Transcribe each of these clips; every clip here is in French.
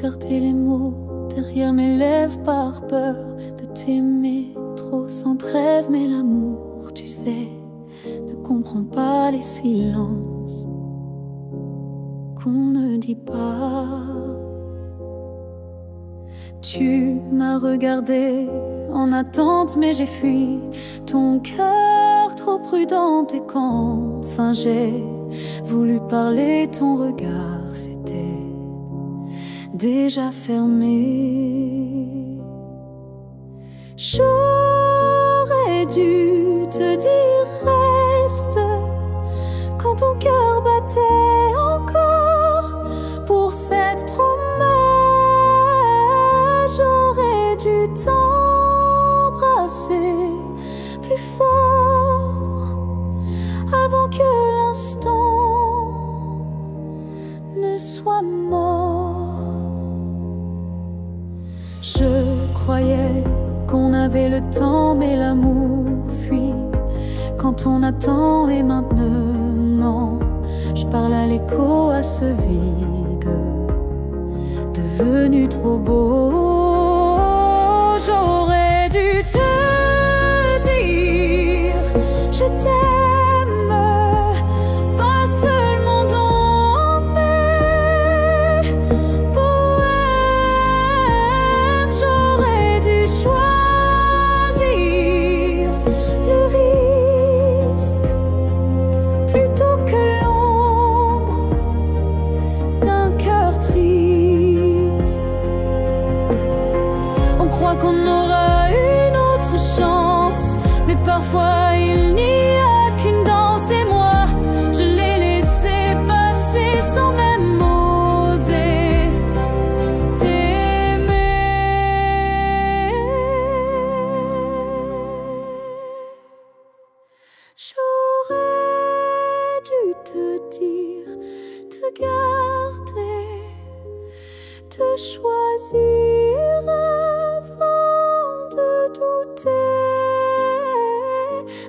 garder les mots derrière mes lèvres par peur de t'aimer trop sans trêve. Mais l'amour, tu sais, ne comprend pas les silences qu'on ne dit pas. Tu m'as regardé en attente, mais j'ai fui ton cœur trop prudent. Et quand enfin j'ai voulu parler, ton regard s'était déjà fermé. J'aurais dû te dire reste quand ton cœur battait encore pour cette promesse. J'aurais dû t'embrasser plus fort avant que l'instant ne soit mort. Je croyais qu'on avait le temps, mais l'amour fuit quand on attend. Et maintenant, je parle à l'écho, à ce vide devenu trop beau. J'aurais dû te dire je t'aime, pas seulement dans mes poèmes. J'aurais dû choisir le risque plutôt que l'ombre d'un cœur triste. On croit qu'on aura une autre chance, mais parfois il n'y a qu'une danse. Et moi, je l'ai laissé passer sans même oser t'aimer. J'aurais dû te dire, te garder, te choisir avant de douter.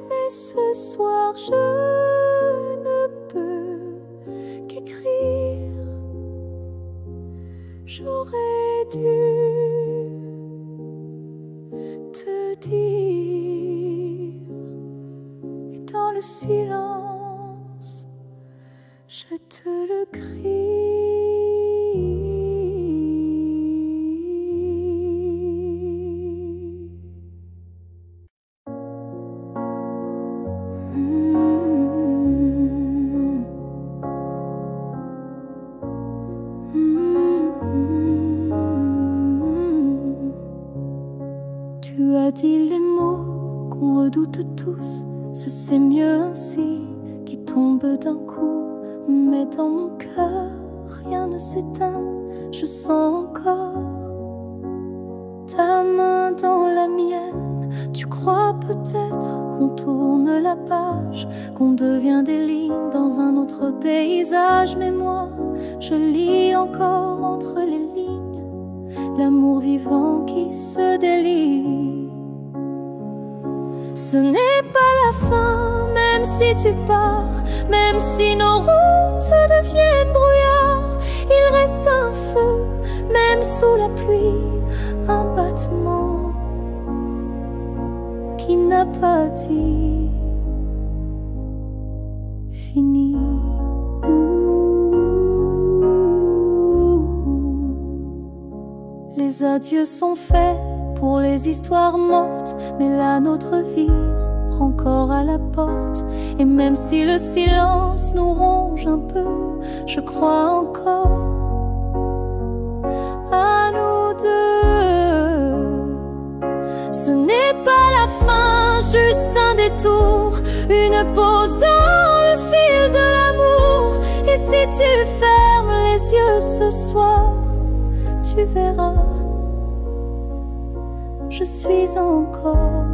Mais ce soir je ne peux qu'écrire. J'aurais dû te dire, et dans le silence je te le crie. Tu as dit les mots qu'on redoute tous, ce c'est mieux ainsi, qui tombe d'un coup. Mais dans mon cœur, rien ne s'éteint, je sens encore ta main dans la mienne. Tu crois peut-être qu'on tourne la page, qu'on devient des lignes dans un autre paysage. Mais moi, je lis encore entre les lignes l'amour vivant qui se délie. Ce n'est pas la fin, même si tu pars, même si nos routes deviennent brouillard. Il reste un feu, même sous la pluie, un battement qui n'a pas dit fini. Les adieux sont faits pour les histoires mortes, mais la nôtre vire prend corps à la porte. Et même si le silence nous ronge un peu, je crois encore à nous deux. Ce n'est pas la fin, juste un détour, une pause dans le fil de l'amour. Et si tu fermes les yeux ce soir, tu verras, je suis encore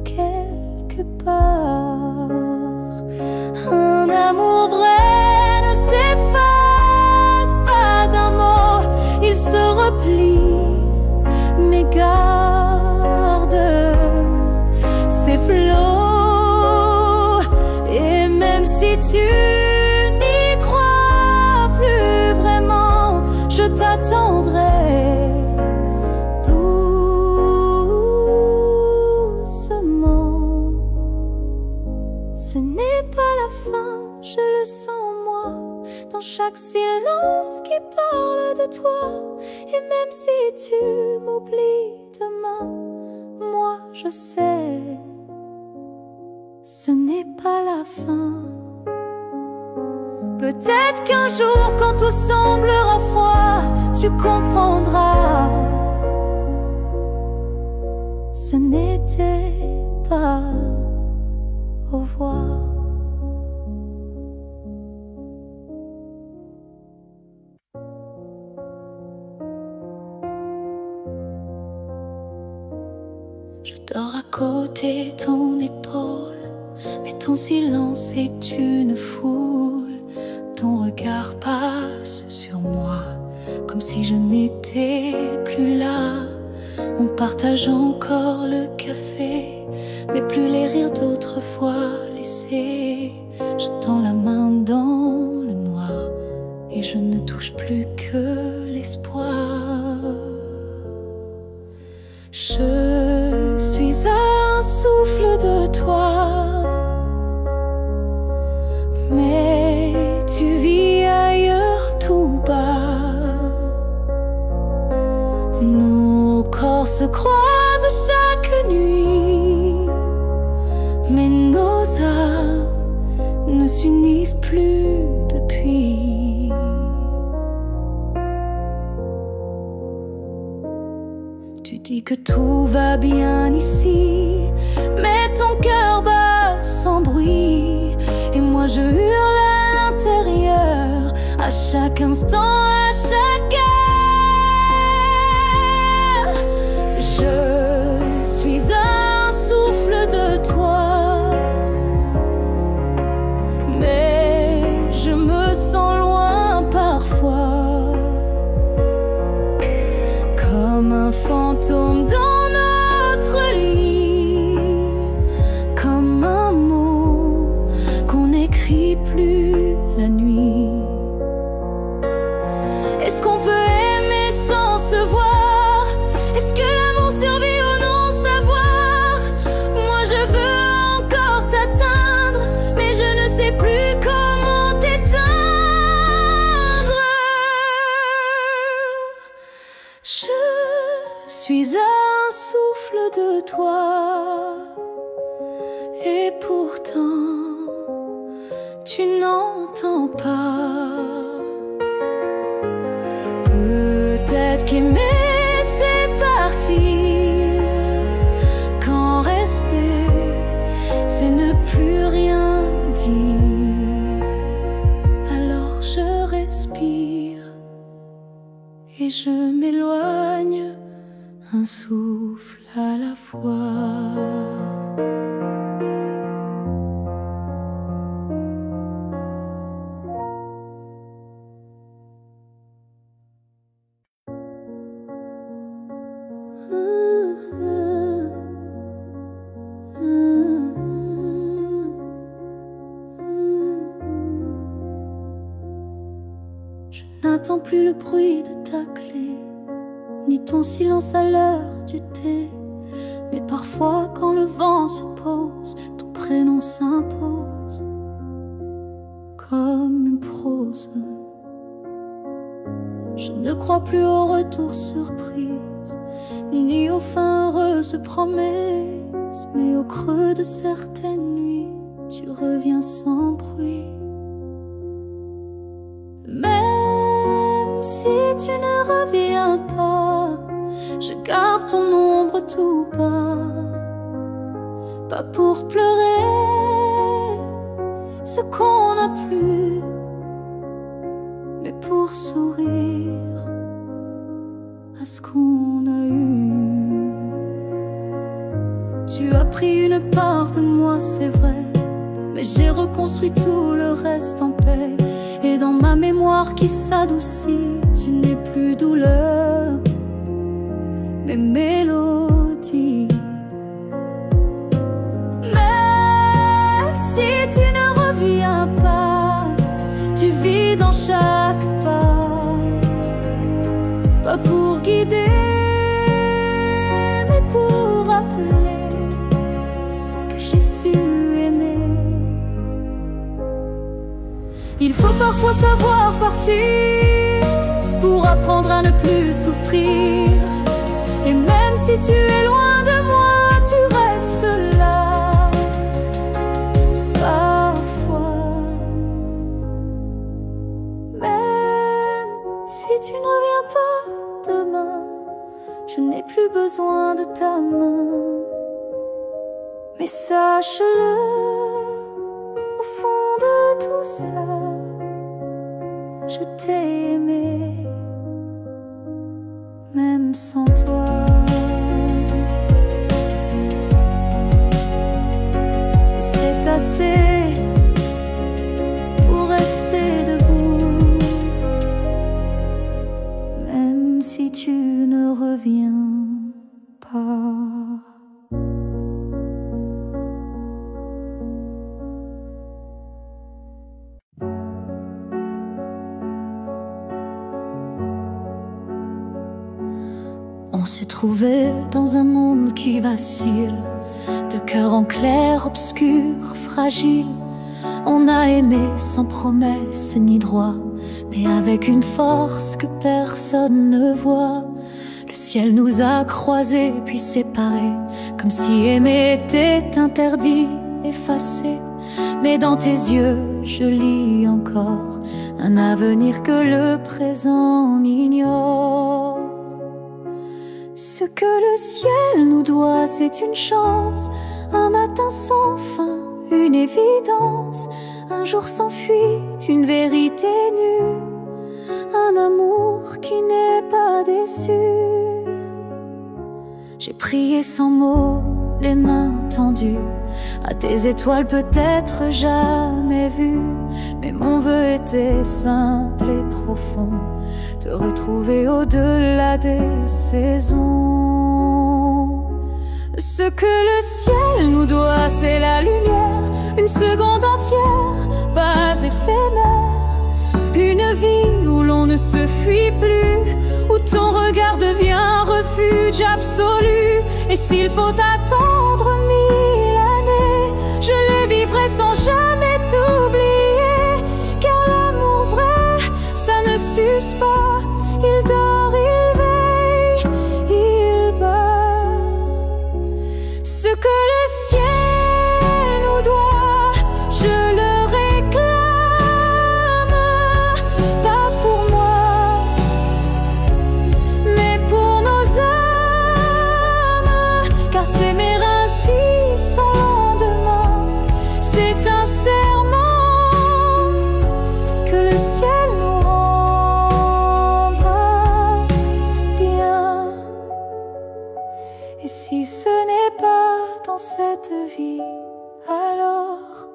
quelque part. Un amour vrai ne s'efface pas d'un mot, il se replie, mais garde ses flots. Et même si tu n'y crois plus vraiment, je parle de toi. Et même si tu m'oublies demain, moi je sais, ce n'est pas la fin. Peut-être qu'un jour, quand tout semblera froid, tu comprendras, ce n'était pas au revoir. Je dors à côté de ton épaule, mais ton silence est une foule. Ton regard passe sur moi, comme si je n'étais plus là. On partage encore le café, mais plus les rires d'autrefois laissés. Je tends la main dans le noir, et je ne touche plus que l'espoir. Je suis un souffle de toi, mais tu vis ailleurs tout bas. Nos corps se croisent chaque nuit, mais nos âmes ne s'unissent plus depuis. Tu dis que tout va bien ici, mais ton cœur bat sans bruit. Et moi je hurle à l'intérieur, à chaque instant, à chaque heure. Je suis un souffle de toi, mais je me sens loin parfois, comme un fantôme dans notre lit, comme un mot qu'on n'écrit plus la nuit. Est-ce qu'on peut aimer sans se voir? Est-ce que l'amour survit au non-savoir? Moi je veux encore t'atteindre, mais je ne sais plus comment t'éteindre. Je suis un souffle de toi, et pourtant tu n'entends pas. Peut-être qu'aimer c'est partir, quand rester c'est ne plus rien dire. Alors je respire et je m'éloigne, un souffle à la fois. Je n'attends plus le bruit de ta clé, ni ton silence à l'heure du thé. Mais parfois quand le vent se pose, ton prénom s'impose comme une prose. Je ne crois plus au retour surprise, ni aux fins heureuses promesses. Mais au creux de certaines nuits, tu reviens sans bruit. Même si tu ne reviens pas, je garde ton ombre tout bas. Pas pour pleurer ce qu'on n'a plus, mais pour sourire à ce qu'on a eu. Tu as pris une part de moi, c'est vrai, mais j'ai reconstruit tout le reste en paix. Et dans ma mémoire qui s'adoucit, tu n'es plus douleur, mais mélodie. Même si tu ne reviens pas, tu vis dans chaque pas. Pas pour guider, mais pour rappeler que j'ai su aimer. Il faut parfois savoir partir pour apprendre à ne plus souffrir. Et même si tu es loin de moi, tu restes là. Parfois, même si tu ne reviens pas demain, je n'ai plus besoin de ta main. Mais sache-le, au fond de tout ça, je t'ai aimé, même sans toi. Et c'est assez pour rester debout, même si tu ne reviens pas. On s'est trouvé dans un monde qui vacille, de cœur en clair, obscur, fragile. On a aimé sans promesse ni droit, mais avec une force que personne ne voit. Le ciel nous a croisés puis séparés, comme si aimer était interdit, effacé. Mais dans tes yeux, je lis encore un avenir que le présent ignore. Ce que le ciel nous doit, c'est une chance, un matin sans fin, une évidence, un jour sans fuite, une vérité nue, un amour qui n'est pas déçu. J'ai prié sans mots, les mains tendues à tes étoiles peut-être jamais vues, mais mon vœu était simple et profond, te retrouver au-delà des saisons. Ce que le ciel nous doit, c'est la lumière, une seconde entière, pas éphémère, une vie où l'on ne se fuit plus, où ton regard devient refuge absolu. Et s'il faut attendre 1000 années, je les vivrai sans jamais t'oublier, car l'amour vrai, ça ne s'use pas. Il dort, il veille, il bat. Ce que le ciel nous doit, je le réclame, pas pour moi, mais pour nos âmes. Car s'aimer ainsi sans lendemain, c'est un serment que le ciel nous rendra bien. Et si ce n'est pas dans cette vie, alors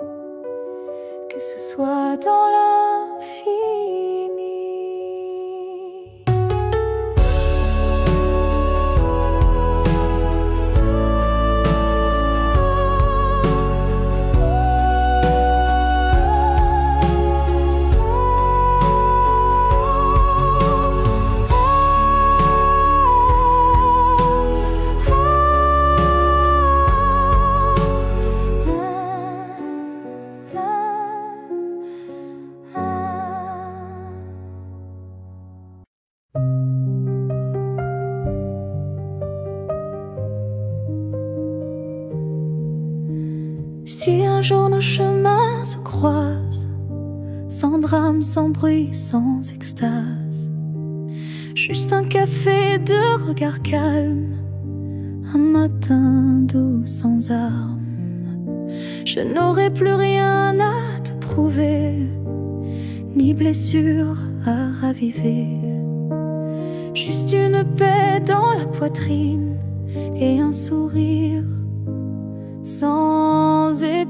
que ce soit dans l'infini. Si un jour nos chemins se croisent, sans drame, sans bruit, sans extase, juste un café de regard calme, un matin doux sans armes, je n'aurai plus rien à te prouver, ni blessure à raviver, juste une paix dans la poitrine et un sourire sans épines.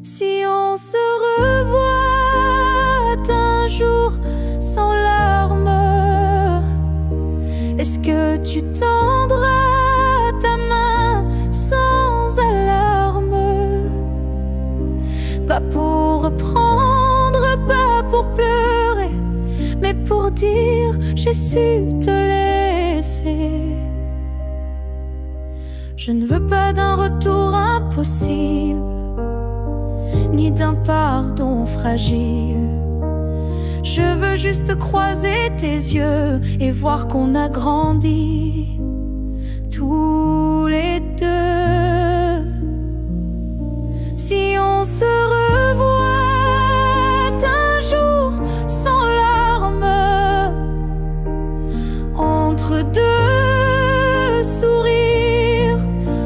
Si on se revoit un jour sans larmes, est-ce que tu tendras ta main sans alarme? Pas pour reprendre, pas pour pleurer, mais pour dire j'ai su te laisser. Je ne veux pas d'un retour impossible, ni d'un pardon fragile. Je veux juste croiser tes yeux et voir qu'on a grandi tous les deux. Si on se revoit un jour sans larmes, entre deux sourires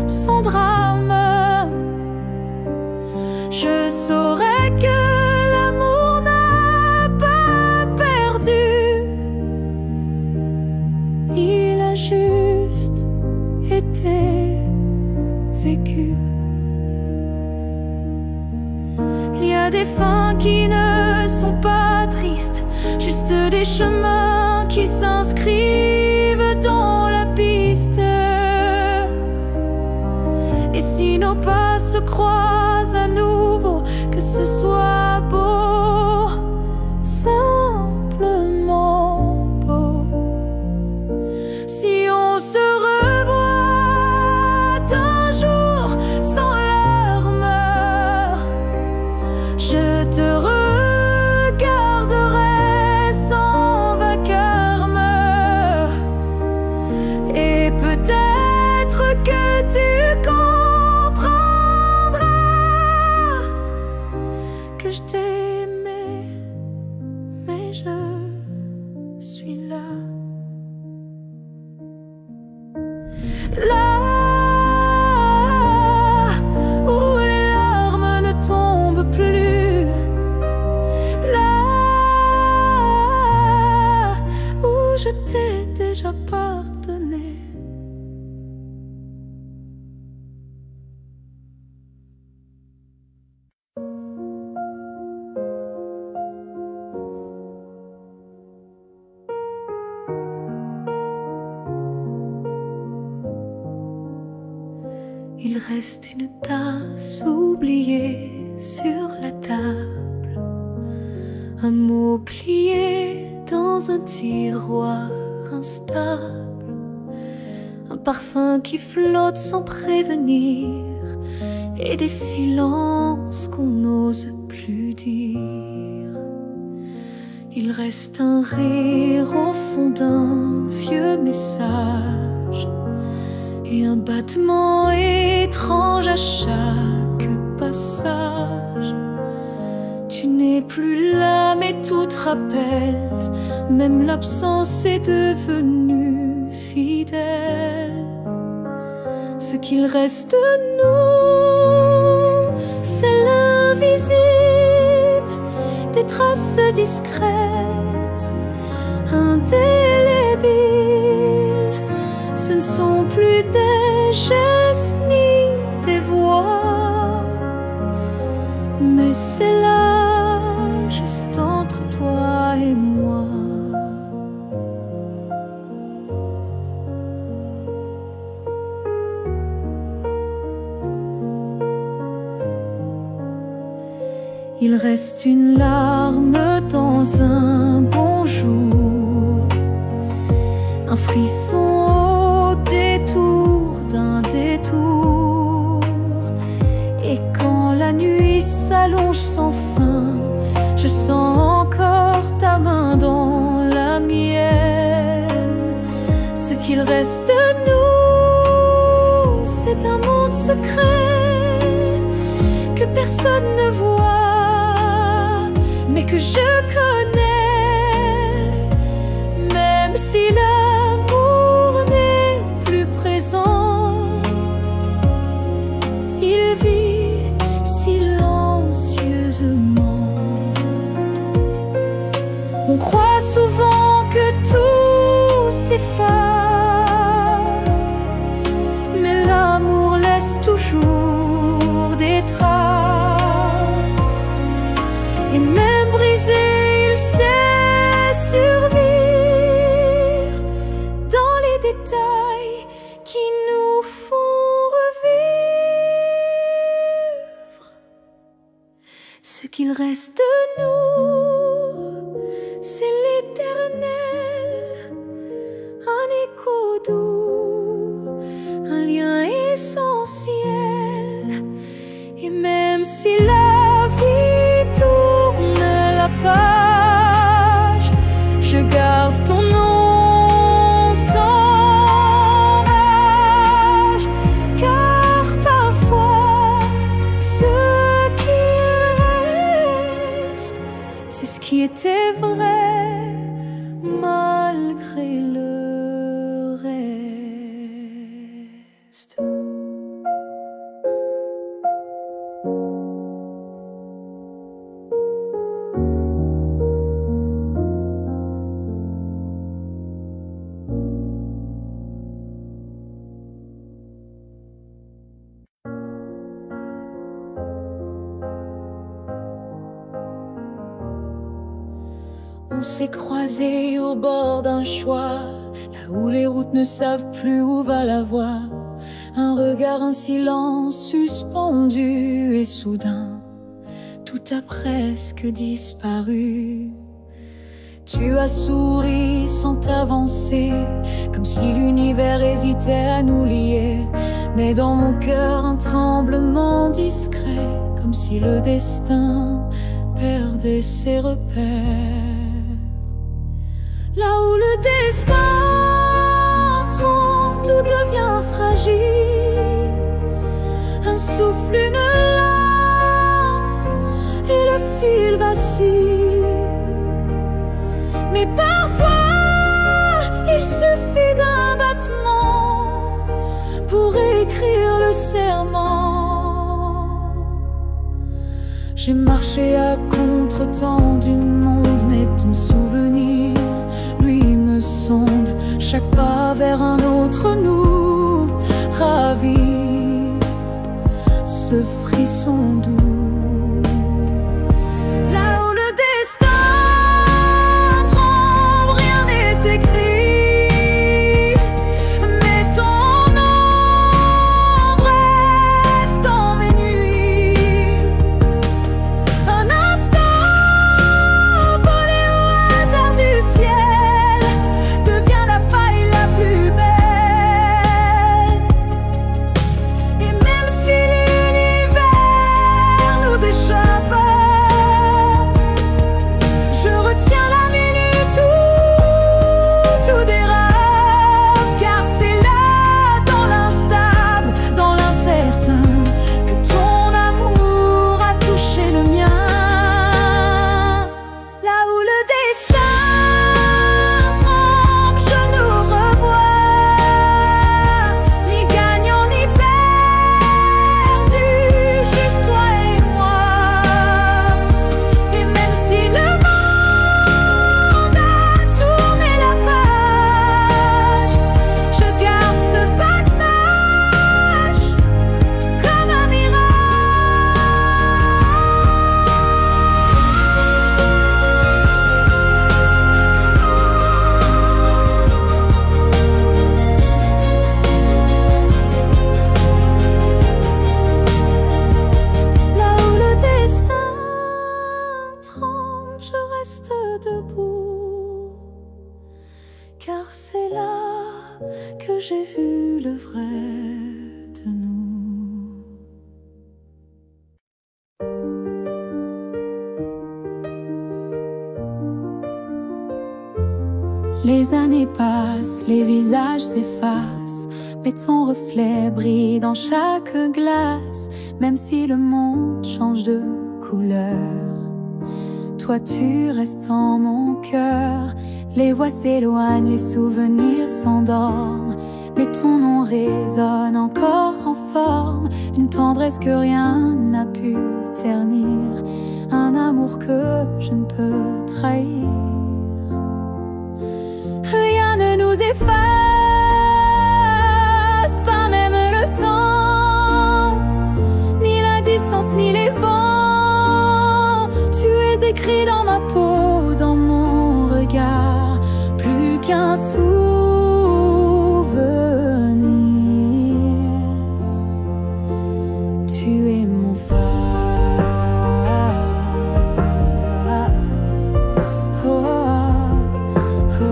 sans drame, je saurais que l'amour n'a pas perdu. Il a juste été vécu. Il y a des fins qui ne sont pas tristes, juste des chemins qui s'inscrivent dans la piste. Et si nos pas se croisent à nouveau, que ce soit beau, simplement beau. Si on se revoit un jour sans larmes, je te regarderai sans vacarme. Et peut-être que tu comprendras que je t'ai aimé, mais je suis là. Là où les larmes ne tombent plus, là où je t'ai déjà pardonné. Il reste une tasse oubliée sur la table, un mot plié dans un tiroir instable, un parfum qui flotte sans prévenir, et des silences qu'on n'ose plus dire. Il reste un rire au fond d'un vieux message et un battement étrange à chaque passage. Tu n'es plus là, mais tout te rappelle, même l'absence est devenue fidèle. Ce qu'il reste de nous, c'est l'invisible, des traces discrètes, indélébiles. Ce ne sont plus des gestes ni des voix, mais c'est là, juste entre toi et moi. Il reste une larme dans un bonjour, un frisson au détour d'un détour. Et quand la nuit s'allonge sans fin, je sens encore ta main dans la mienne. Ce qu'il reste de nous, c'est un monde secret que personne ne voit, mais que je connais. Même si l'amour n'est plus présent, il vit silencieusement. On croit souvent que tout s'efface, mais l'amour laisse toujours des traces. Et même brisé, il sait survivre dans les détails qui nous font revivre. Ce qu'il reste de nous, c'est l'éternel, un écho doux, un lien essentiel. Et même si la vie tourne la page, On s'est croisés au bord d'un choix, là où les routes ne savent plus où va la voie. Un regard, un silence suspendu, et soudain, tout a presque disparu. Tu as souri sans t'avancer, comme si l'univers hésitait à nous lier. Mais dans mon cœur, un tremblement discret, comme si le destin perdait ses repères. Là où le destin tremble, tout devient fragile. Un souffle, une larme, et le fil vacille. Mais parfois, il suffit d'un battement pour écrire le serment. J'ai marché à contre-temps du monde, mais ton souvenir, lui, me sonde. Chaque pas vers un autre nous ravive ce frisson doux. Car c'est là que j'ai vu le vrai de nous. Les années passent, les visages s'effacent, mais ton reflet brille dans chaque glace. Même si le monde change de couleur, toi tu restes en mon cœur. Les voix s'éloignent, les souvenirs s'endorment, mais ton nom résonne encore en forme. Une tendresse que rien n'a pu ternir, un amour que je ne peux trahir. Rien ne nous efface, pas même le temps, ni la distance, ni les vents. Tu es écrit dans ma peau, dans mon regard, plus qu'un souvenir. Tu es mon phare. Oh, oh, oh,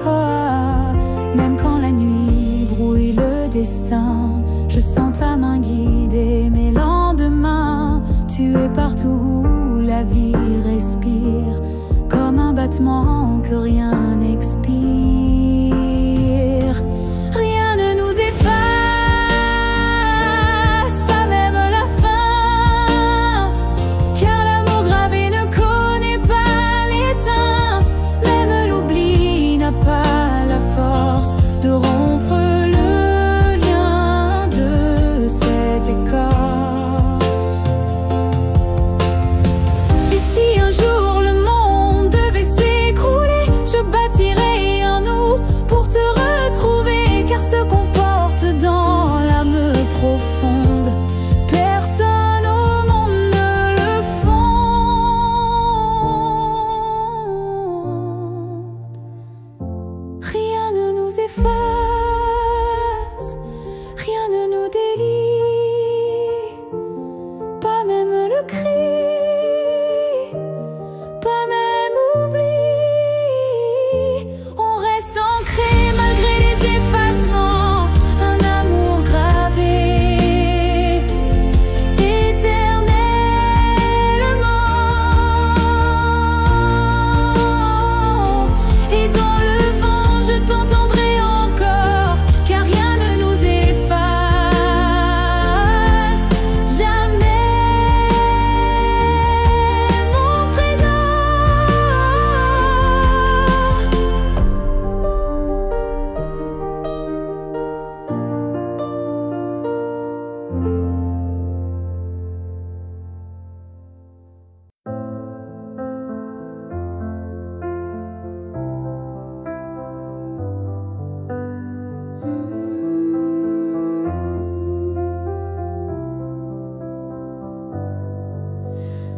oh. Même quand la nuit brouille le destin, je sens ta main guider mes lendemains. Tu es partout où la vie respire, comme un battement que rien n'expire. Rien ne nous efface, pas même la fin, car l'amour gravé ne connaît pas l'étain. Même l'oubli n'a pas la force de rompre le lien de cette écorce. Et si un jour le monde devait s'écrouler, je bâtirai en nous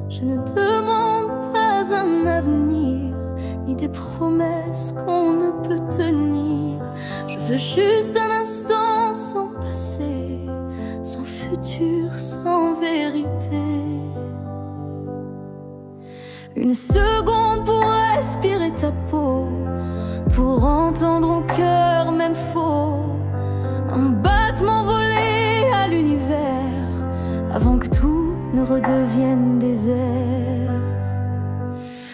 Je ne demande pas un avenir, ni des promesses qu'on ne peut tenir. Je veux juste un instant sans passé, sans futur, sans vérité. Une seconde pour respirer ta peau, pour entendre au cœur même faux, un battement volé à l'univers, avant que tout ne redevienne désert.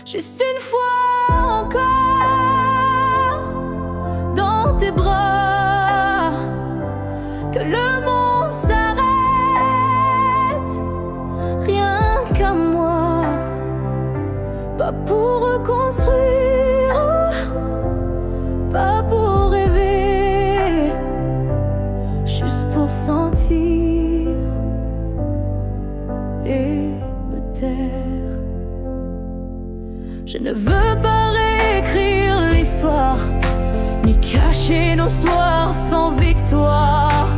Juste une fois encore, dans tes bras, que le monde s'arrête, rien qu'à moi, pas pour reconstruire, pas pour rêver, juste pour sentir et me taire. Je ne veux pas réécrire l'histoire, ni cacher nos soirs sans victoire,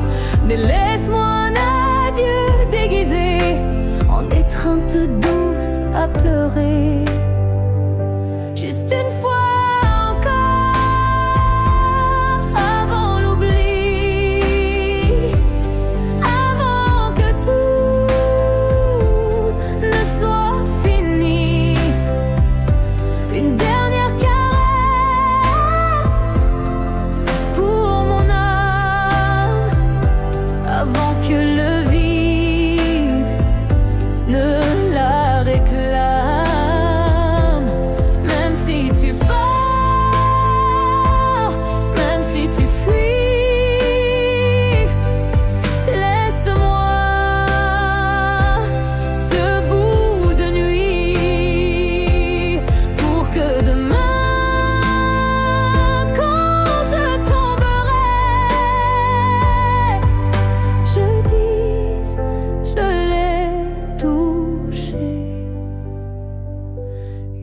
mais laisse-moi un adieu déguisé en étreinte douce à pleurer. Juste une fois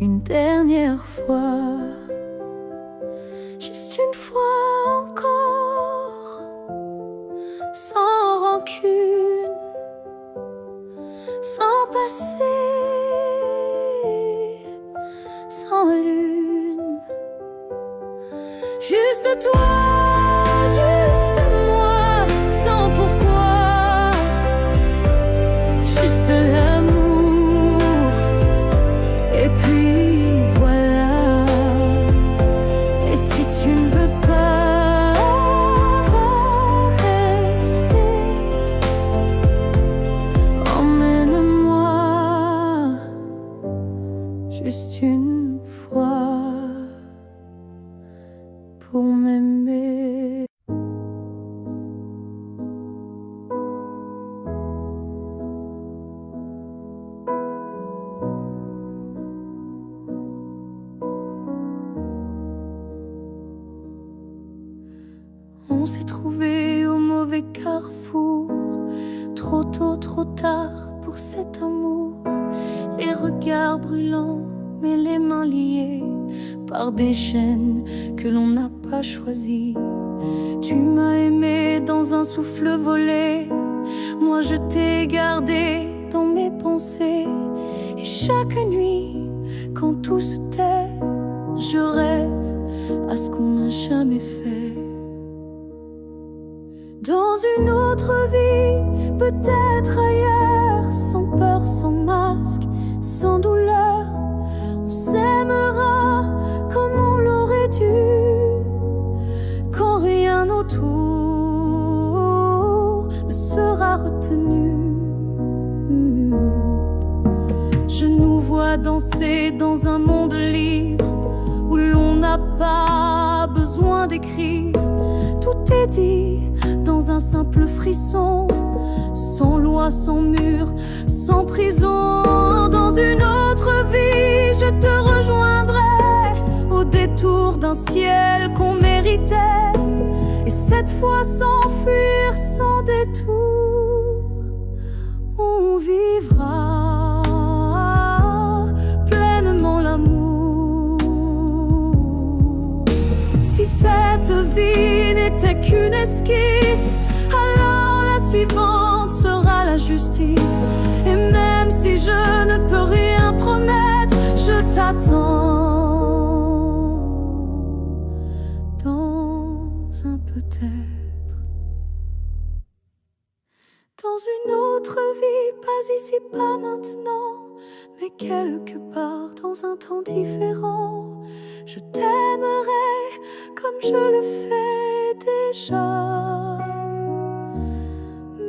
une dernière fois, juste une fois encore, sans rancune, sans passé, sans lune, juste toi, juste moi, sans pourquoi, juste l'amour, et puis juste une fois pour m'aimer. On s'est trouvé au mauvais carrefour, trop tôt, trop tard pour cet amour. Les regards brûlants, mais les mains liées par des chaînes que l'on n'a pas choisies. Tu m'as aimé dans un souffle volé, moi je t'ai gardé dans mes pensées. Et chaque nuit, quand tout se tait, je rêve à ce qu'on n'a jamais fait. Dans une autre vie, peut-être ailleurs, sans peur, sans masque, sans douleur, on s'aimera comme on l'aurait dû, quand rien autour ne sera retenu. Je nous vois danser dans un monde libre, où l'on n'a pas besoin d'écrire. Tout est dit dans un simple frisson, sans loi, sans mur, sans prison. Dans une autre vie, je te rejoindrai au détour d'un ciel qu'on méritait. Et cette fois sans fuir, sans détour, on vivra pleinement l'amour. Si cette vie n'était qu'une esquisse, alors la suivante sera la justice. Et même si je ne peux rien j'attends dans un peut-être, dans une autre vie, pas ici, pas maintenant, mais quelque part dans un temps différent. Je t'aimerai comme je le fais déjà,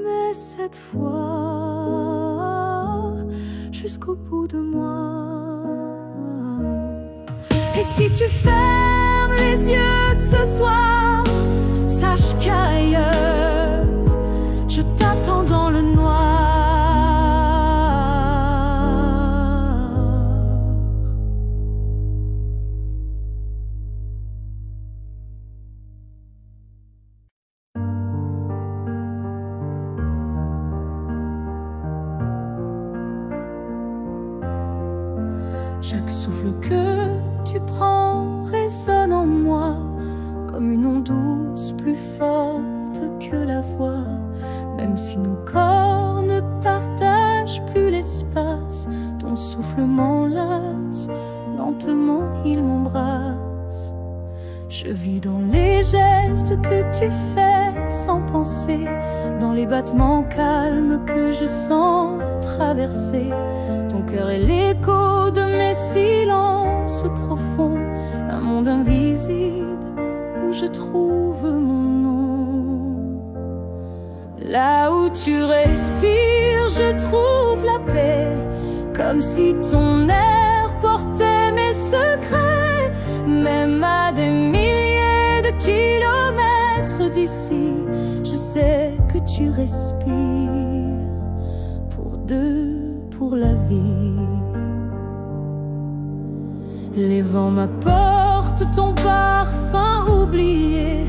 mais cette fois jusqu'au bout de moi. Et si tu fermes les yeux ce soir, sache qu'ailleurs je t'attends dans le noir. Chaque souffle que tu prends résonne en moi comme une onde douce, plus forte que la voix. Même si nos corps ne partagent plus l'espace, ton souffle m'enlace, lentement il m'embrasse. Je vis dans les gestes que tu fais sans penser, dans les battements calmes que je sens traverser. Ton cœur est l'écho de mes silences profonds, un monde invisible où je trouve mon nom. Là où tu respires, je trouve la paix, comme si ton air portait mes secrets. Même à des milliers de kilomètres d'ici, je sais que tu respires pour deux, pour la vie. Les vents m'apportent ton parfum oublié,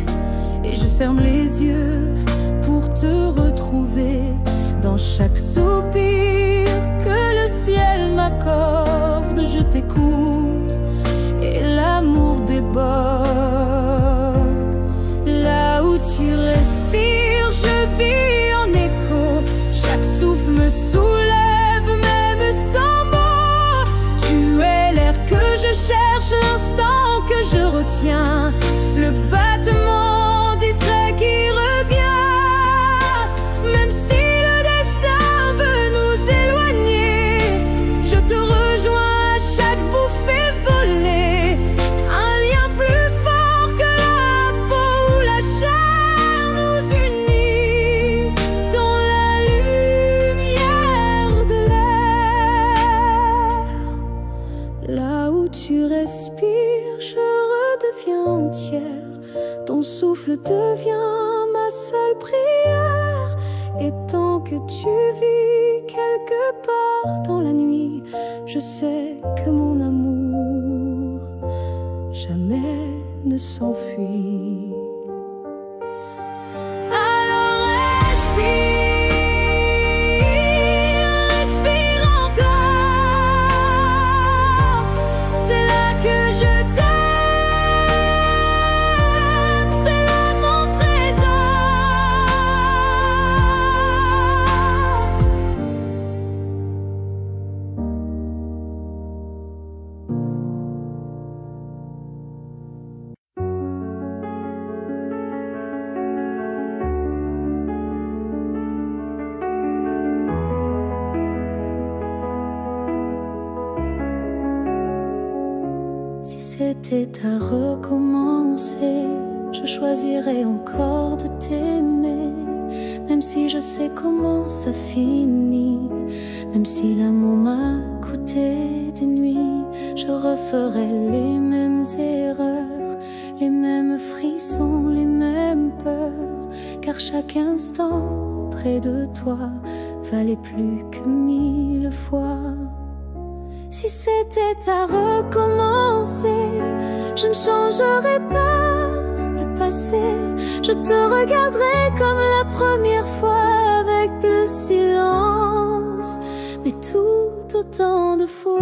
et je ferme les yeux pour te retrouver. Dans chaque soupir que le ciel m'accorde, je t'écoute et l'amour déborde. Là où tu respires, je vis en écho. Chaque souffle me soulève, même sans mots. Tu es l'air que je cherche, l'instant que je retiens, le battement discret qui revient. Même si le destin veut nous éloigner, je te rejoins à chaque bouffée volée. Un lien plus fort que la peau ou la chair nous unit dans la lumière de l'air. Là où tu respires, je redeviens entière. Ton souffle devient ma seule prière. Et tant que tu vis quelque part dans la nuit, je sais que mon amour jamais ne s'enfuit. Alors respire, respire encore. C'est là que je t'aime, c'est là mon trésor. Si c'était à recommencer, je choisirais encore de t'aimer. Même si je sais comment ça finit, même si l'amour m'a coûté des nuits, je referais les mêmes erreurs, les mêmes frissons, les mêmes peurs. Car chaque instant près de toi valait plus que 1000 fois. Si c'était à recommencer, je ne changerais pas le passé. Je te regarderais comme la première fois, avec plus silence, mais tout autant de fois.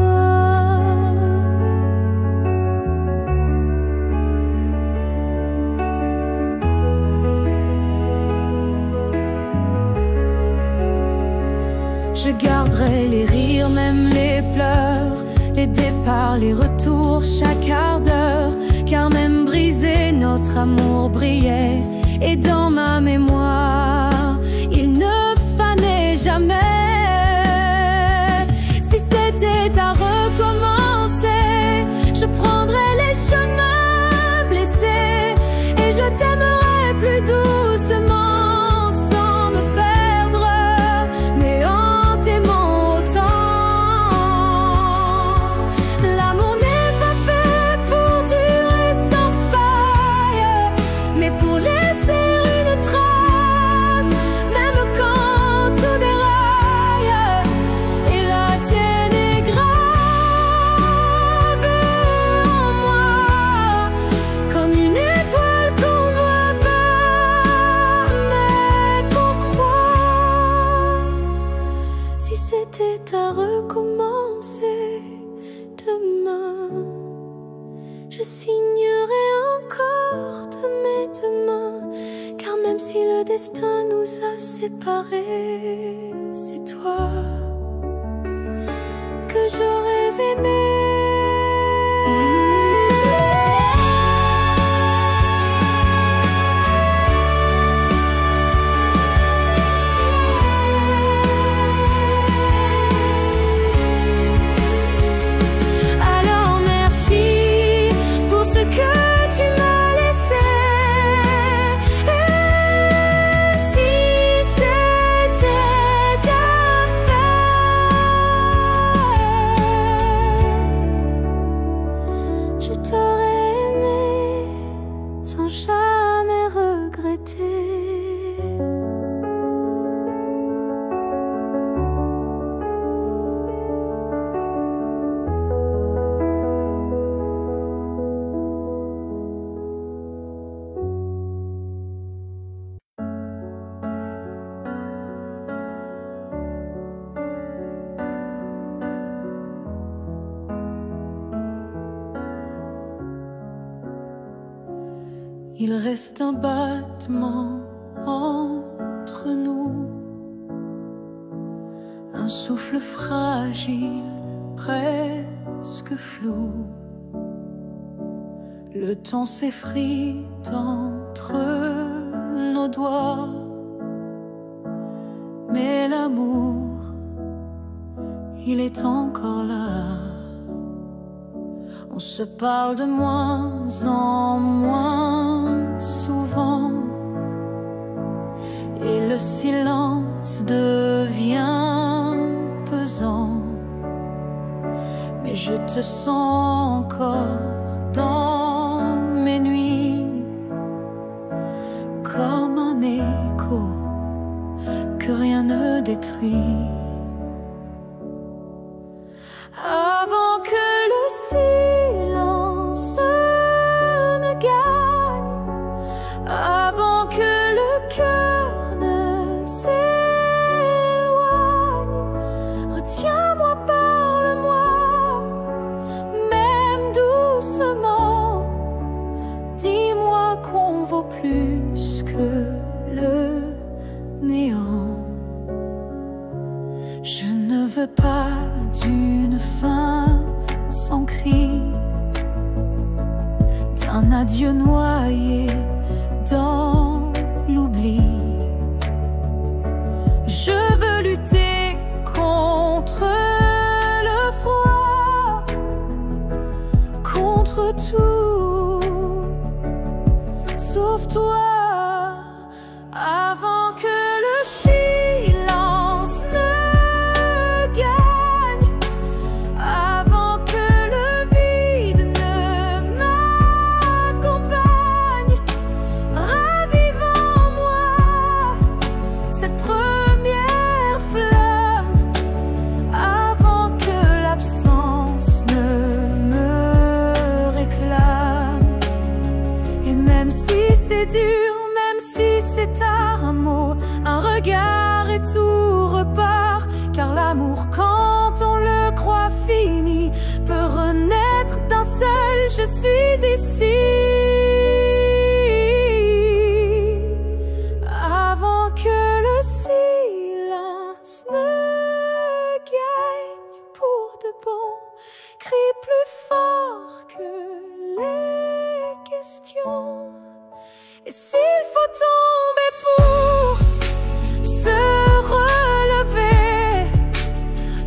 Je garderai les rires, même les pleurs, les départs, les retours, chaque quart d'heure. Car même brisé, notre amour brillait. Et dans ma mémoire, il ne fanait jamais. Si c'était à recommencer, je prendrais les chemins blessés et je t'aimerais plus doucement, sans me perdre, mais en t'aimant autant. L'amour n'est pas fait pour durer sans faille, mais pour laisser une trace, même quand tout déraille. Et la tienne est gravée en moi, comme une étoile qu'on ne voit pas, mais qu'on croit. Si c'était à recommencer demain, je signerais encore de mes deux mains. Car même si le destin nous a séparés, c'est toi que j'aurais aimé. Alors merci pour ce que tu m'as laissé. Et si c'était à faire, je t'aurais aimé sans jamais regretter. Il reste un battement entre nous, un souffle fragile, presque flou. Le temps s'effrite entre nos doigts, mais l'amour, il est encore là. On se parle de moins en moins souvent, et le silence devient pesant. Mais je te sens encore dans mes nuits, comme un écho que rien ne détruit. Avant que le silence ne gagne, avant que le cœur ne s'éloigne, retiens-moi, parle-moi, même doucement. Dis-moi qu'on vaut plus que le néant. Je ne veux pas d'une fin sans cri, d'un adieu noyé dans l'oubli. Je veux lutter contre le froid, contre tout, sauf toi. Avant que le silence ne gagne, avant que le vide ne m'accompagne, ravive en moi cette première flamme, avant que l'absence ne me réclame. Et même si c'est dur, même si c'est tard, un mot, un regard et tout repart. Car l'amour, quand on le croit fini, peut renaître d'un seul je suis ici. Avant que le silence ne gagne pour de bon, Et s'il faut tomber pour se relever,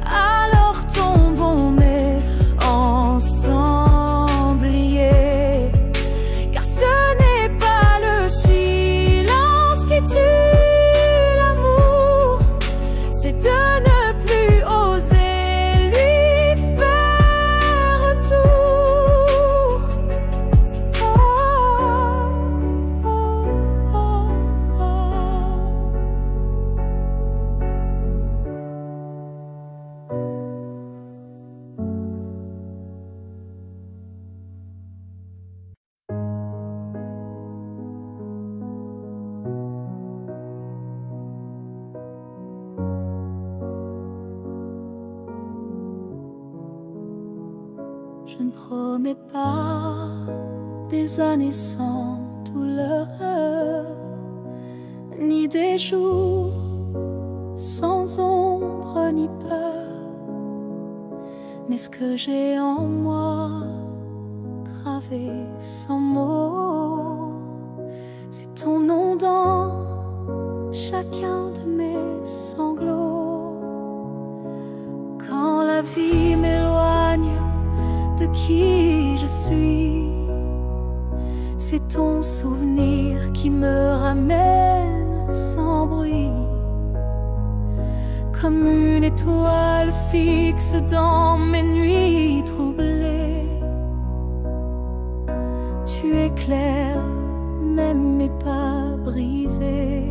alors tombons mais ensemble liés. Car ce n'est pas le silence qui tue l'amour, c'est de ne plus oser lui faire retour. Oh, oh, oh, oh. Je ne promets pas des années sans douleur, ni des jours sans ombre ni peur. Mais ce que j'ai en moi, gravé sans mots, c'est ton nom dans chacun de mes sanglots. Quand la vie m'éloigne de qui je suis, c'est ton souvenir qui me ramène sans bruit, comme une étoile fixe dans mes nuits troublées. Tu éclaires même mes pas brisés.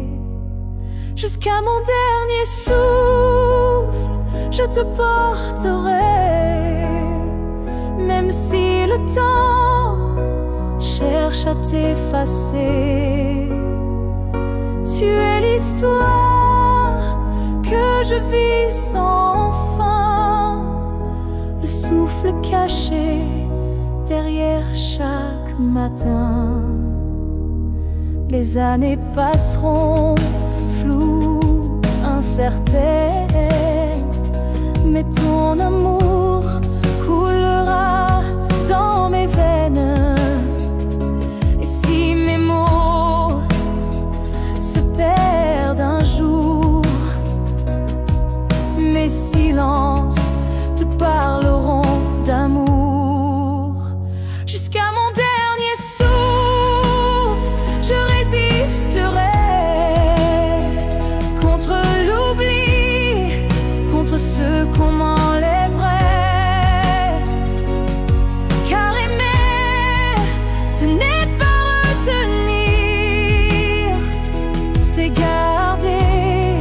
Jusqu'à mon dernier souffle, je te porterai, même si le temps cherche à t'effacer. Tu es l'histoire que je vis sans fin, le souffle caché derrière chaque matin. Les années passeront floues, incertaines, mais ton amour coulera dans mes veines. Et si mes mots se perdent un jour, mes silences te parleront d'amour. Jusqu'à mon dernier souffle, je résisterai contre l'oubli, contre ce qu'on m'enlèverait. Car aimer, ce n'est pas retenir, c'est garder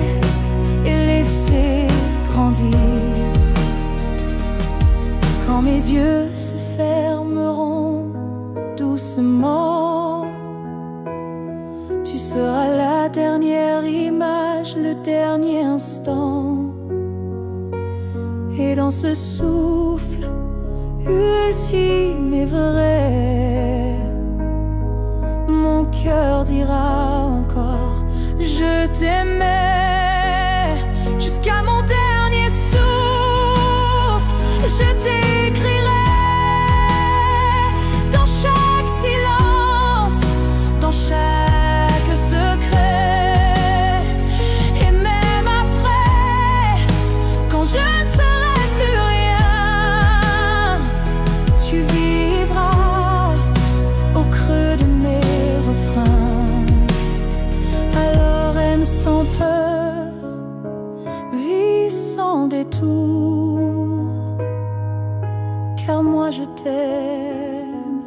et laisser grandir. Quand mes yeux se fermeront doucement, tu seras la dernière image, le dernier instant. Et dans ce souffle ultime et vrai, mon cœur dira encore je t'aimais. Jusqu'à mon dernier souffle, je t'écrirai dans chaque silence, dans chaque secret. Et même après, quand je ne serai plus rien, tu vivras au creux de mes refrains. Alors aime sans peur, vis sans détour, car moi je t'aime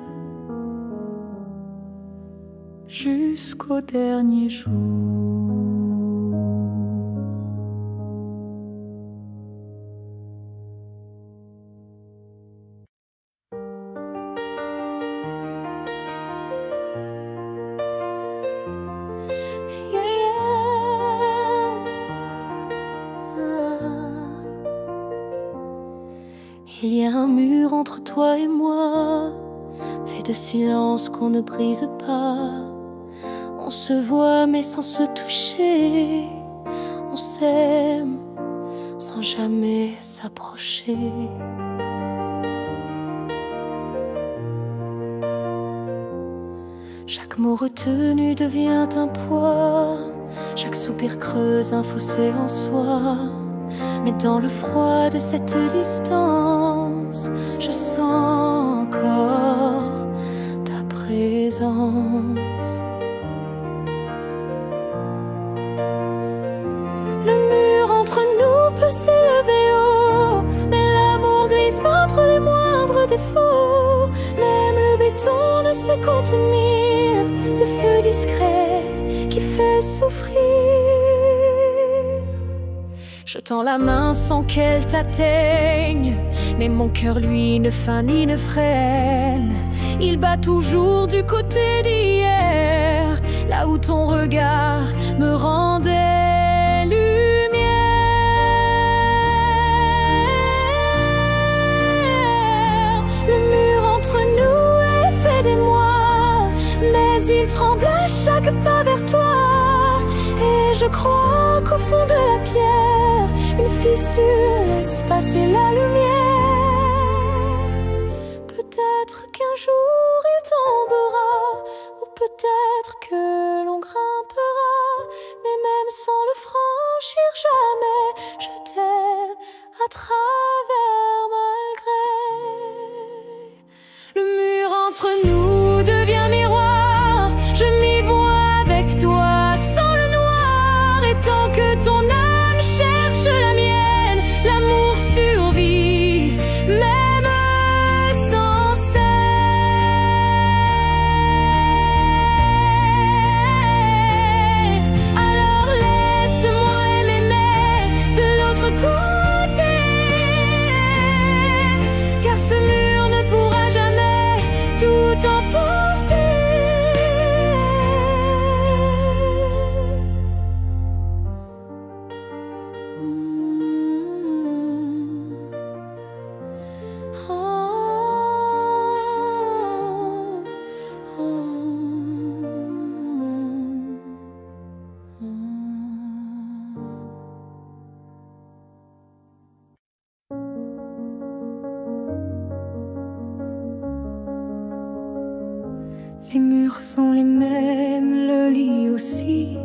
jusqu'au dernier jour. Il y a un mur entre toi et moi, fait de silence qu'on ne brise pas. On se voit mais sans se toucher, on s'aime sans jamais s'approcher. Chaque mots retenus devient un poids. Chaque soupir creuse un fossé en soi. Mais dans le froid de cette distance, je sens encore ta présence. Le mur entre nous peut s'élever haut, mais l'amour glisse entre les moindres défauts. Même le béton ne sait contenir le feu discret qui fait souffrir. Je tends la main sans qu'elle t'atteigne, mais mon cœur lui ne feint ni ne freine. Il bat toujours du côté d'hier, là où ton regard me rendait lumière. Le mur entre nous est fait d'émoi, mais il tremble à chaque pas vers toi. Et je crois qu'au fond de la pierre, une fissure laisse passer la lumière. Peut-être qu'un jour il tombera, ou peut-être que l'on grimpera, mais même sans le franchir jamais, je t'aime à travers malgré. Le mur entre nous devient miroir, je m'y vois avec toi sans le noir. Et tant que ton âme cherche la mienne, l'amour survit, même sans cesse. Alors laisse-moi m'aimer de l'autre côté, car ce mur ne pourra jamais tout emporter. Les murs sont les mêmes, le lit aussi.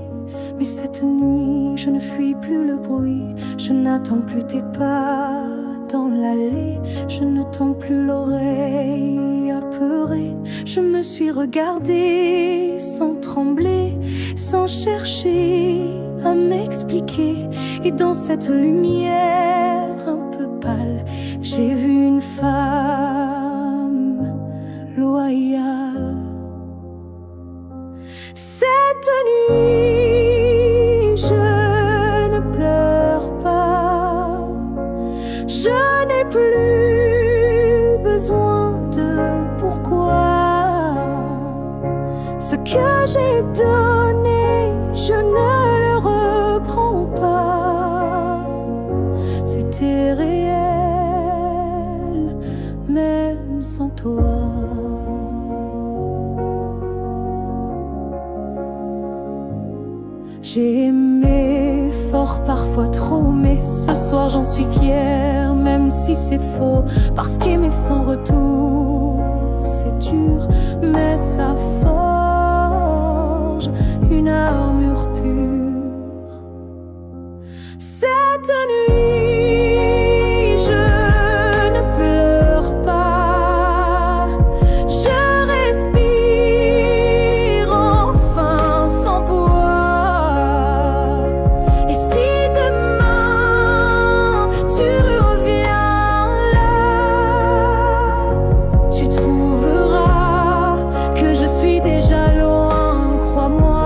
Mais cette nuit, je ne fuis plus le bruit. Je n'attends plus tes pas dans l'allée. Je ne tends plus l'oreille apeurée. Je me suis regardée sans trembler, sans chercher à m'expliquer. Et dans cette lumière un peu pâle, j'ai vu une femme loyale. Cette nuit, je ne pleure pas. Je n'ai plus besoin de pourquoi. Ce que j'ai donné, je ne le reprends pas. C'était réel, même sans toi. J'ai aimé fort, parfois trop, mais ce soir j'en suis fière, même si c'est faux. Parce qu'aimer sans retour, c'est dur, mais ça forge une armure pure. Cette nuit, je ne pleure pas. Je respire enfin sans poids. Et si demain tu reviens là, tu trouveras que je suis déjà loin, crois-moi.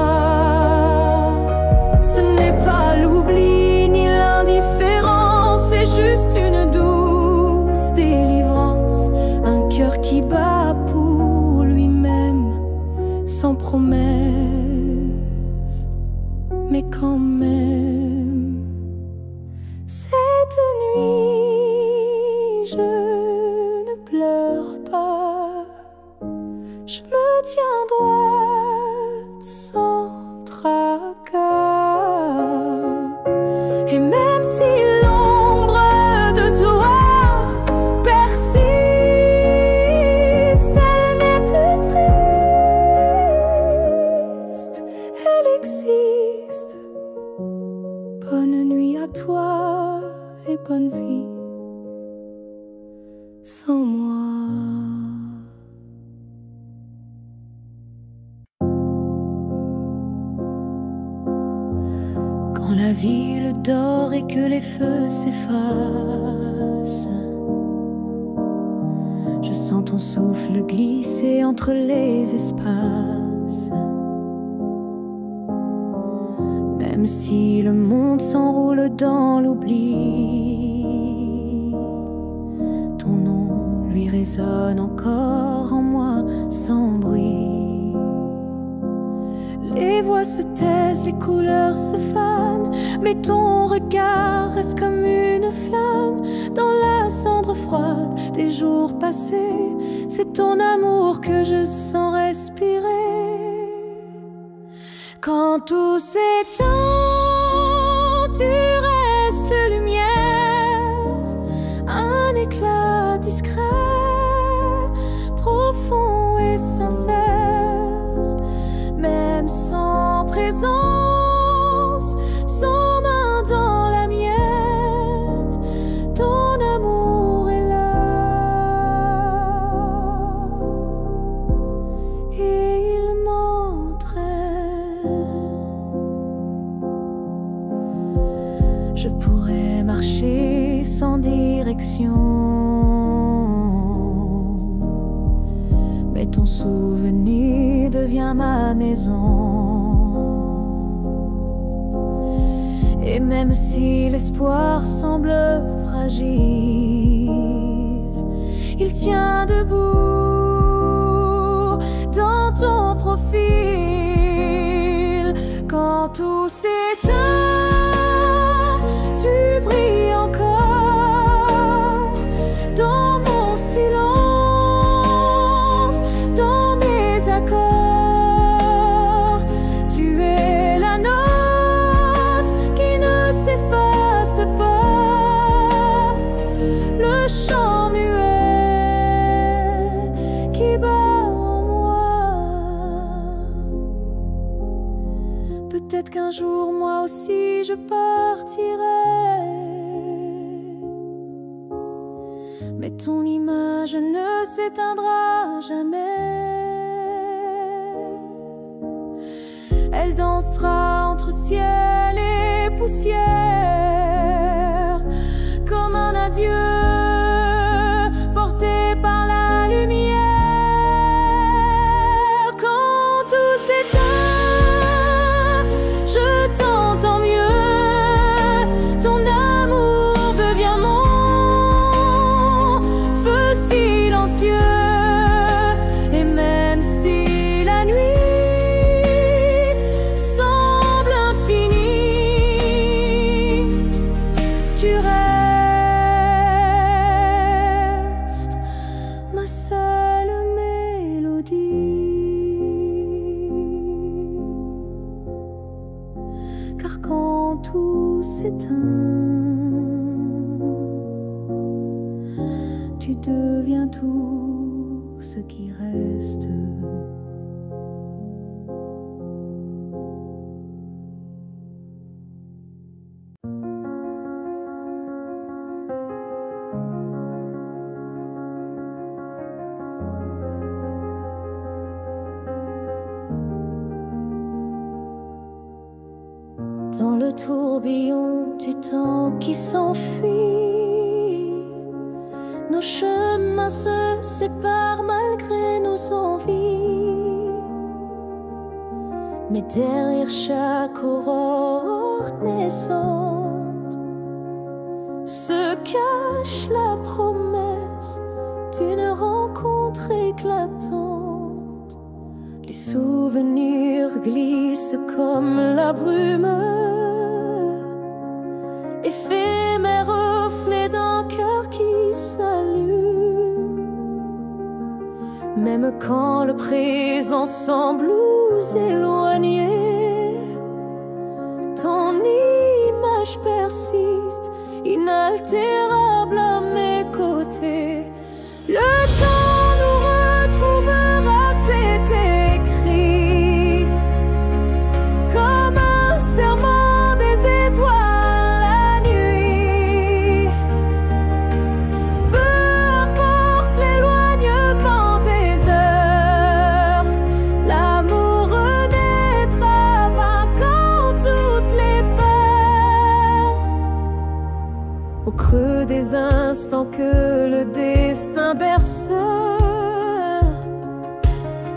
Ce n'est pas l'oubli ni l'indifférence, c'est juste une douce délivrance. Un cœur qui bat pour lui-même, sans promesse, mais quand même. Cette nuit, je ne pleure pas. Je me tiens droite sans tracas. Et même si l'ombre de toi persiste, elle n'est plus triste. sans moi. Quand la ville dort et que les feux s'effacent, je sens ton souffle glisser entre les espaces. Même si le monde s'enroule dans l'oubli, ton nom lui résonne encore en moi sans bruit. Les voix se taisent, les couleurs se fanent, mais ton regard reste comme une flamme dans la cendre froide des jours passés. C'est ton amour que je sens respirer. Quand tout s'éteint, tu restes lumière, un éclat discret, profond et sincère. Même sans présence, sans main dans la mienne, ton amour est là et il m'entraîne. Je pourrais marcher sans direction, mais ton souvenir devient ma maison. Et même si l'espoir semble fragile, il tient debout dans ton profil. Quand tout s'éteint, tu brilles encore dans mon silence, dans mes accords. Tu es la note qui ne s'efface pas, le chant muet qui bat en moi. Peut-être qu'un jour moi aussi je partirai, mais ton image ne s'éteindra jamais. Elle dansera entre ciel et poussière, comme un adieu porté par la lumière. Quand tout s'éteint, je t'entends mieux, ton amour devient mon feu silencieux. Et même si la nuit semble infinie, tu restes ma seule mélodie. Car quand tout s'éteint, tu deviens tout ce qui reste. Dans le tourbillon du temps qui s'enfuit, nos chemins se séparent malgré nos envies. Mais derrière chaque aurore naissante se cache la promesse d'une rencontre éclatante. Les souvenirs glissent comme la brume, éphémère reflet d'un cœur qui s'allume. Même quand le présent semble nous éloigner, ton image persiste, inaltérable à mes côtés. Le temps nous retrouvera, c'est écrit, comme un serment des étoiles la nuit. Peu importe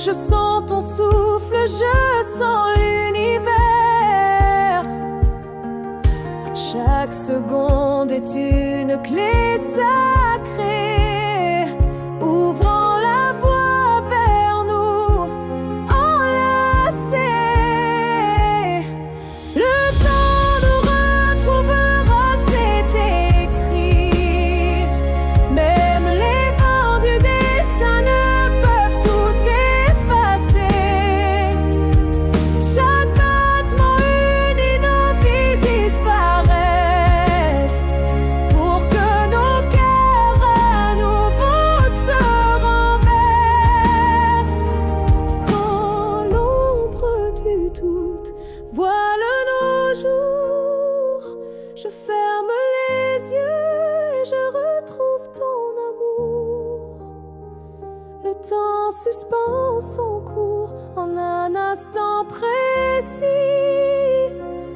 Je sens ton souffle, je sens l'univers. Chaque seconde est une clé sacrée, ouvrant la voie vers nous, enlacés. Le temps nous retrouvera, c'est écrit. Même les vents du destin ne peuvent tout effacer. Chaque battement unit nos vies disparaître, pour que nos cœurs à nouveau se renversent. Quand l'ombre du doute voile nos jours, je ferme les yeux et je retrouve ton amour. Le temps suspend son cours en un instant précis,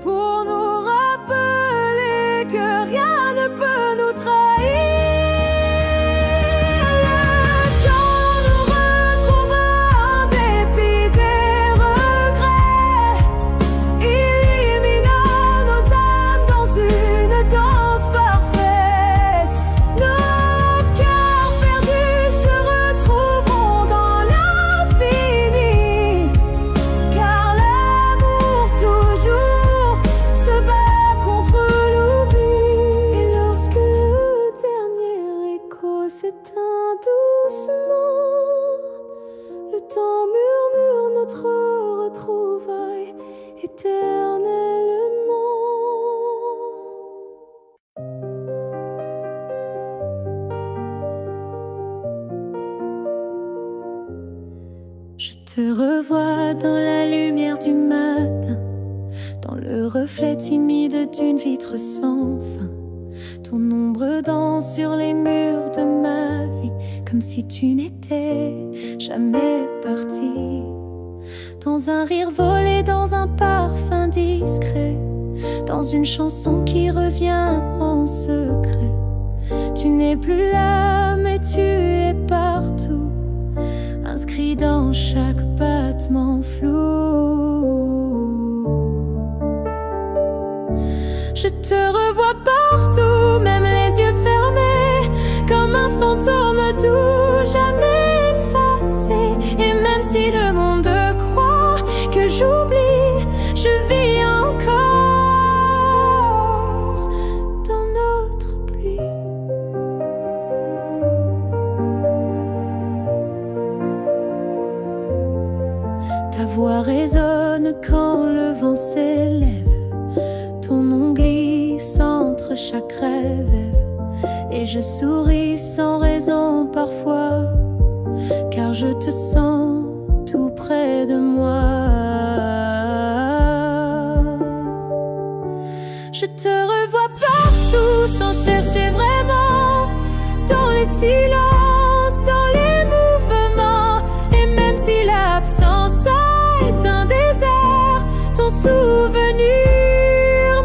pour nous rappeler que rien ne peut nous trahir. Le temps nous retrouvera en dépit des regrets, illuminant nos âmes dans une danse parfaite. Nos cœurs perdus se retrouveront dans l'infini, car l'amour toujours se bat contre l'oubli. Et lorsque le dernier écho s'éteint doucement, le temps murmure notre retrouvaille éternellement. Je te revois dans la lumière du matin, dans le reflet timide d'une vitre sans fin. Ton ombre danse sur les murs de ma vie, comme si tu n'étais jamais parti. Dans un rire volé, dans un parfum discret, dans une chanson qui revient en secret. Tu n'es plus là, mais tu es partout, inscrit dans chaque battement flou. Je te revois partout, même les yeux fermés, comme un fantôme doux, jamais effacé. Et même si le monde croit que j'oublie, je vis encore dans notre pluie. Ta voix résonne quand le vent s'élève, ton nom glisse entre chaque rêve. Et je souris sans raison parfois, car je te sens tout près de moi. Je te revois partout sans chercher vraiment, dans les silences, dans les mouvements. Et même si l'absence a éteint des airs, ton souvenir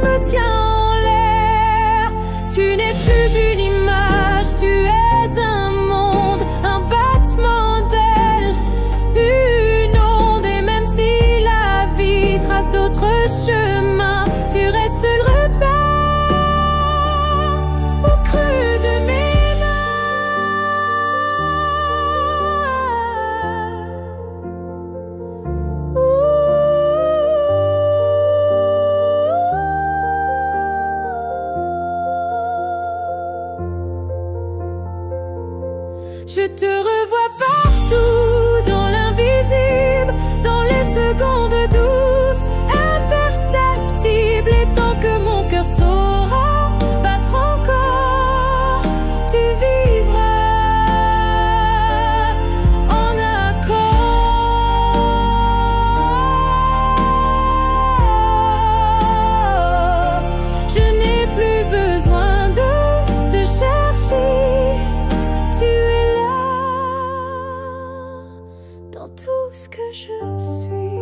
me tient en l'air. Tu n'es plus une image, tu es un monde, un battement d'ailes, une onde. Et même si la vie trace d'autres chemins, tu restes le repère au creux de mes Je te revois partout, dans l'invisible, dans les secondes douces, imperceptibles. Et tant que mon cœur saura battre encore, tu vivras en accord. Je n'ai plus besoin de te chercher, tu es là dans tout ce que je suis.